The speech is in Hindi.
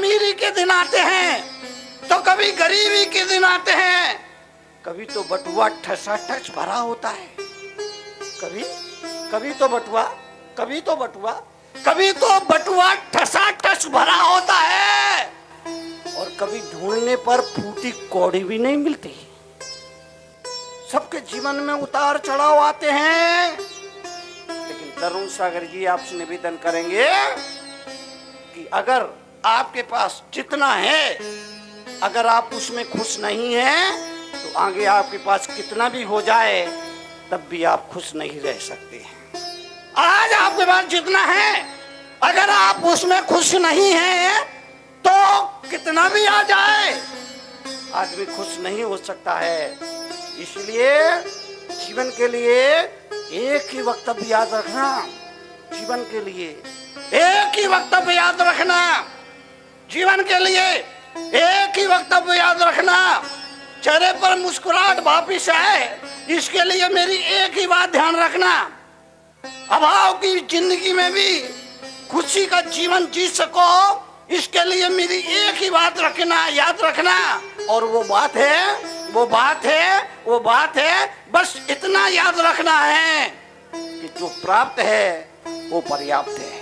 अमीरी के दिन आते हैं तो कभी गरीबी के दिन आते हैं। कभी तो बटुआ ठसाठस भरा होता है, कभी तो बटुआ ठसाठस भरा होता है, और कभी ढूंढने पर फूटी कौड़ी भी नहीं मिलती। सबके जीवन में उतार चढ़ाव आते हैं, लेकिन तरुण सागर जी आपसे निवेदन करेंगे कि अगर आपके पास जितना है, अगर आप उसमें खुश नहीं हैं, तो आगे आपके पास कितना भी हो जाए तब भी आप खुश नहीं रह सकते हैं। आज आपके पास जितना है, अगर आप उसमें खुश नहीं हैं, तो कितना भी आ जाए आदमी खुश नहीं हो सकता है। इसलिए जीवन के लिए एक ही वक्तव्य याद रखना, जीवन के लिए एक ही वक्तव्य याद रखना, जीवन के लिए एक ही वक्तव्य याद रखना। चेहरे पर मुस्कुराहट वापिस आए, इसके लिए मेरी एक ही बात ध्यान रखना। अभाव की जिंदगी में भी खुशी का जीवन जी सको, इसके लिए मेरी एक ही बात रखना, याद रखना। और वो बात है बस इतना याद रखना है कि जो प्राप्त है वो पर्याप्त है।